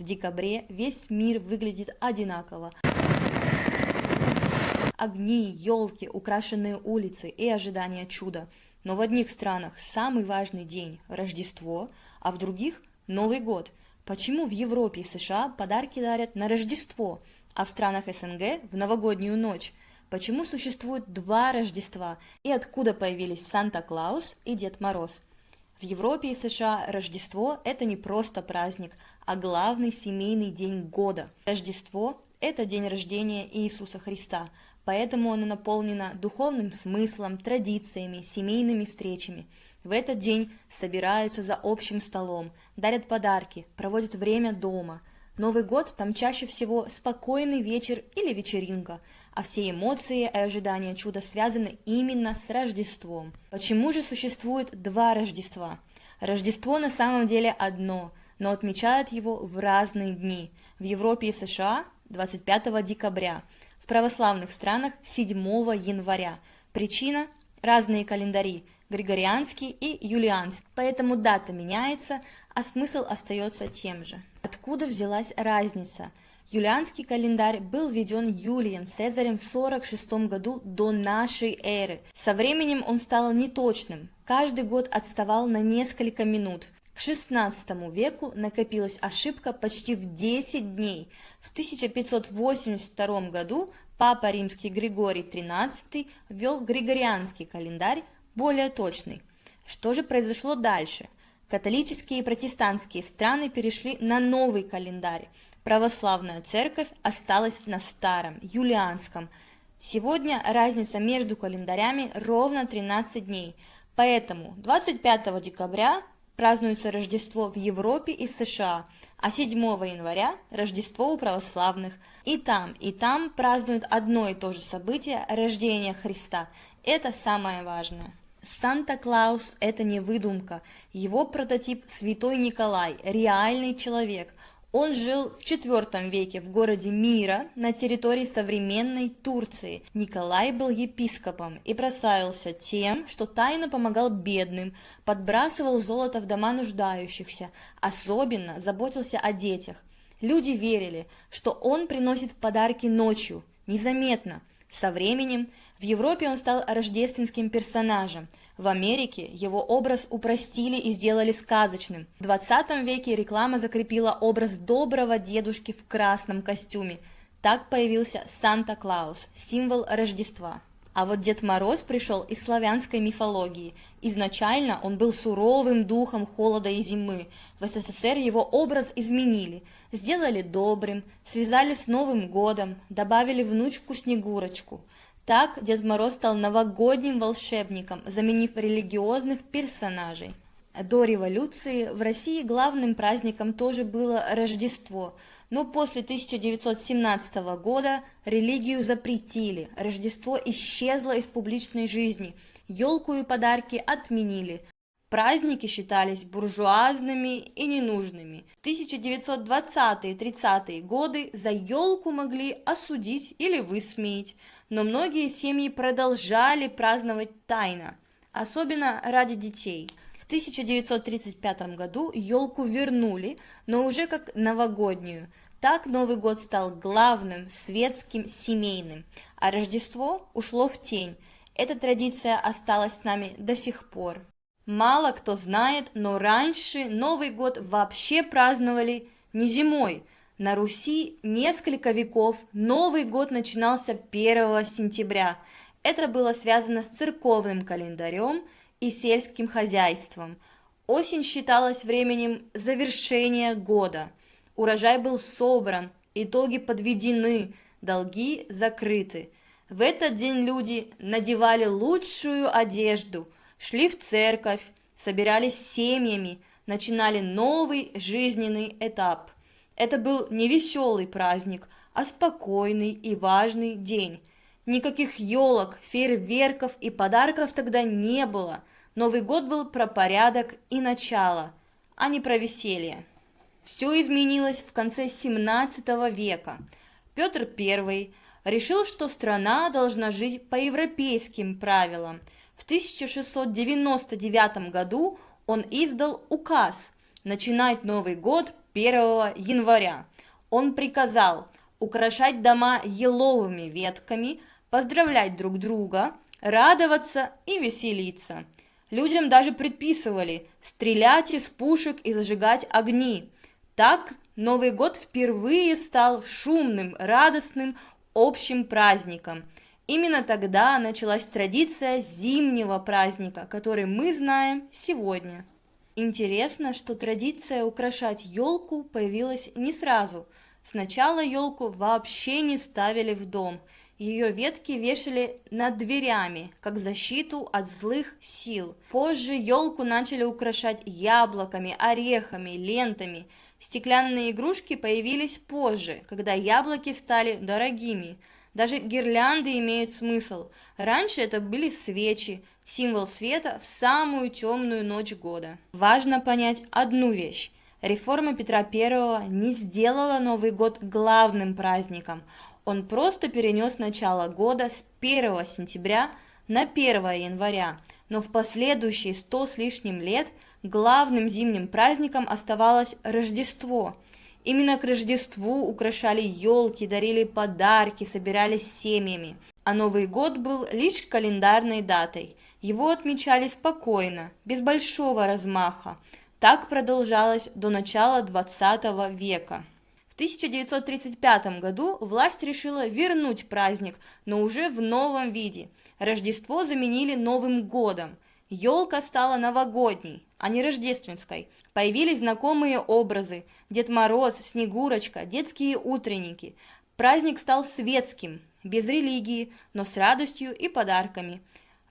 декабре весь мир выглядит одинаково. Огни, елки, украшенные улицы и ожидание чуда. Но в одних странах самый важный день– Рождество, а в других– Новый год. Почему в Европе и США подарки дарят на Рождество, а в странах СНГ– в новогоднюю ночь? Почему существует два Рождества и откуда появились Санта-Клаус и Дед Мороз? В Европе и США Рождество– это не просто праздник, а главный семейный день года. Рождество– это день рождения Иисуса Христа, поэтому оно наполнено духовным смыслом, традициями, семейными встречами. В этот день собираются за общим столом, дарят подарки, проводят время дома. Новый год там чаще всего спокойный вечер или вечеринка, а все эмоции и ожидания чуда связаны именно с Рождеством. Почему же существует два Рождества? Рождество на самом деле одно, но отмечают его в разные дни. В Европе и США 25 декабря, в православных странах 7 января. Причина – разные календари – григорианский и юлианский, поэтому дата меняется, а смысл остается тем же. Откуда взялась разница? Юлианский календарь был введен Юлием Цезарем в 46 году до нашей эры. Со временем он стал неточным, каждый год отставал на несколько минут. К XVI веку накопилась ошибка почти в 10 дней. В 1582 году Папа Римский Григорий XIII ввел григорианский календарь, более точный. Что же произошло дальше? Католические и протестантские страны перешли на новый календарь. Православная церковь осталась на старом, юлианском. Сегодня разница между календарями ровно 13 дней. Поэтому 25 декабря празднуется Рождество в Европе и США, а 7 января – Рождество у православных. И там празднуют одно и то же событие – рождение Христа. Это самое важное. Санта-Клаус – это не выдумка. Его прототип – Святой Николай, реальный человек. Он жил в IV веке в городе Мира на территории современной Турции. Николай был епископом и прославился тем, что тайно помогал бедным, подбрасывал золото в дома нуждающихся, особенно заботился о детях. Люди верили, что он приносит подарки ночью, незаметно. Со временем в Европе он стал рождественским персонажем. В Америке его образ упростили и сделали сказочным. В 20 веке реклама закрепила образ доброго дедушки в красном костюме. Так появился Санта-Клаус, символ Рождества. А вот Дед Мороз пришел из славянской мифологии. Изначально он был суровым духом холода и зимы. В СССР его образ изменили. Сделали добрым, связали с Новым годом, добавили внучку Снегурочку. Так Дед Мороз стал новогодним волшебником, заменив религиозных персонажей. До революции в России главным праздником тоже было Рождество, но после 1917 года религию запретили, Рождество исчезло из публичной жизни, елку и подарки отменили. Праздники считались буржуазными и ненужными. В 1920-30-е годы за елку могли осудить или высмеять, но многие семьи продолжали праздновать тайно, особенно ради детей. В 1935 году елку вернули, но уже как новогоднюю. Так Новый год стал главным, светским, семейным, а Рождество ушло в тень. Эта традиция осталась с нами до сих пор. Мало кто знает, но раньше Новый год вообще праздновали не зимой. На Руси несколько веков Новый год начинался 1 сентября. Это было связано с церковным календарем и сельским хозяйством. Осень считалась временем завершения года. Урожай был собран, итоги подведены, долги закрыты. В этот день люди надевали лучшую одежду, шли в церковь, собирались семьями, начинали новый жизненный этап. Это был не веселый праздник, а спокойный и важный день. Никаких елок, фейерверков и подарков тогда не было. Новый год был про порядок и начало, а не про веселье. Все изменилось в конце 17 века. Петр I решил, что страна должна жить по европейским правилам. В 1699 году он издал указ начинать Новый год 1 января. Он приказал украшать дома еловыми ветками, поздравлять друг друга, радоваться и веселиться. Людям даже предписывали стрелять из пушек и зажигать огни. Так Новый год впервые стал шумным, радостным, общим праздником. Именно тогда началась традиция зимнего праздника, который мы знаем сегодня. Интересно, что традиция украшать елку появилась не сразу. Сначала елку вообще не ставили в дом. Ее ветки вешали над дверями, как защиту от злых сил. Позже елку начали украшать яблоками, орехами, лентами. Стеклянные игрушки появились позже, когда яблоки стали дорогими. Даже гирлянды имеют смысл. Раньше это были свечи, символ света в самую темную ночь года. Важно понять одну вещь. Реформа Петра I не сделала Новый год главным праздником. Он просто перенес начало года с 1 сентября на 1 января. Но в последующие 100 с лишним лет главным зимним праздником оставалось Рождество. Именно к Рождеству украшали елки, дарили подарки, собирались семьями. А Новый год был лишь календарной датой. Его отмечали спокойно, без большого размаха. Так продолжалось до начала 20 века. В 1935 году власть решила вернуть праздник, но уже в новом виде. Рождество заменили Новым годом. Елка стала новогодней, а не рождественской. Появились знакомые образы: Дед Мороз, Снегурочка, детские утренники. Праздник стал светским, без религии, но с радостью и подарками.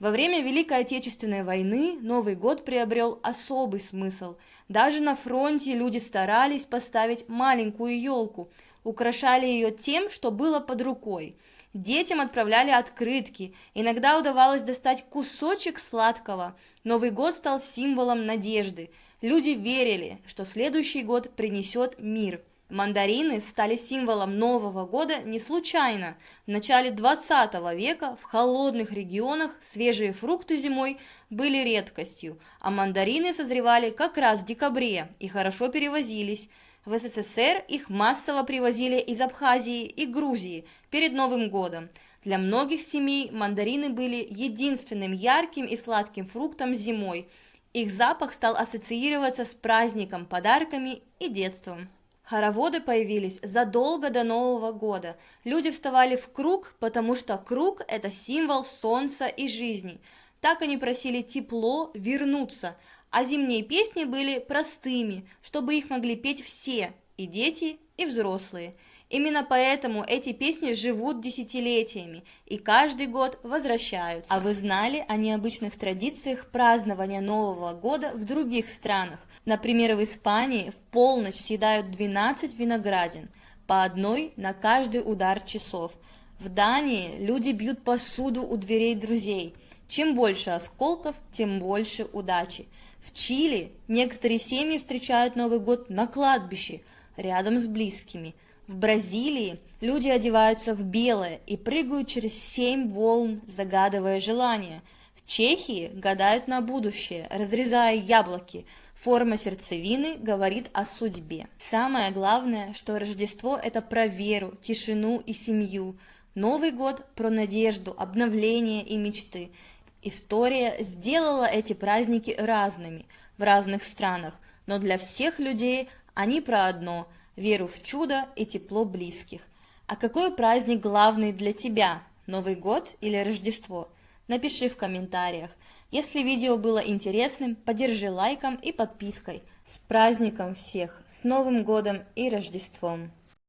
Во время Великой Отечественной войны Новый год приобрел особый смысл. Даже на фронте люди старались поставить маленькую елку, украшали ее тем, что было под рукой. Детям отправляли открытки, иногда удавалось достать кусочек сладкого. Новый год стал символом надежды. Люди верили, что следующий год принесет мир. Мандарины стали символом Нового года не случайно. В начале 20 века в холодных регионах свежие фрукты зимой были редкостью, а мандарины созревали как раз в декабре и хорошо перевозились. В СССР их массово привозили из Абхазии и Грузии перед Новым годом. Для многих семей мандарины были единственным ярким и сладким фруктом зимой. Их запах стал ассоциироваться с праздником, подарками и детством. Хороводы появились задолго до Нового года. Люди вставали в круг, потому что круг – это символ солнца и жизни. Так они просили тепло вернуться, а зимние песни были простыми, чтобы их могли петь все – и дети, и взрослые. Именно поэтому эти песни живут десятилетиями и каждый год возвращаются. А вы знали о необычных традициях празднования Нового года в других странах? Например, в Испании в полночь съедают 12 виноградин, по одной на каждый удар часов. В Дании люди бьют посуду у дверей друзей. Чем больше осколков, тем больше удачи. В Чили некоторые семьи встречают Новый год на кладбище, рядом с близкими. В Бразилии люди одеваются в белое и прыгают через 7 волн, загадывая желания. В Чехии гадают на будущее, разрезая яблоки. Форма сердцевины говорит о судьбе. Самое главное, что Рождество – это про веру, тишину и семью. Новый год – про надежду, обновление и мечты. История сделала эти праздники разными в разных странах, но для всех людей они про одно – веру в чудо и тепло близких. А какой праздник главный для тебя? Новый год или Рождество? Напиши в комментариях. Если видео было интересным, поддержи лайком и подпиской. С праздником всех! С Новым годом и Рождеством!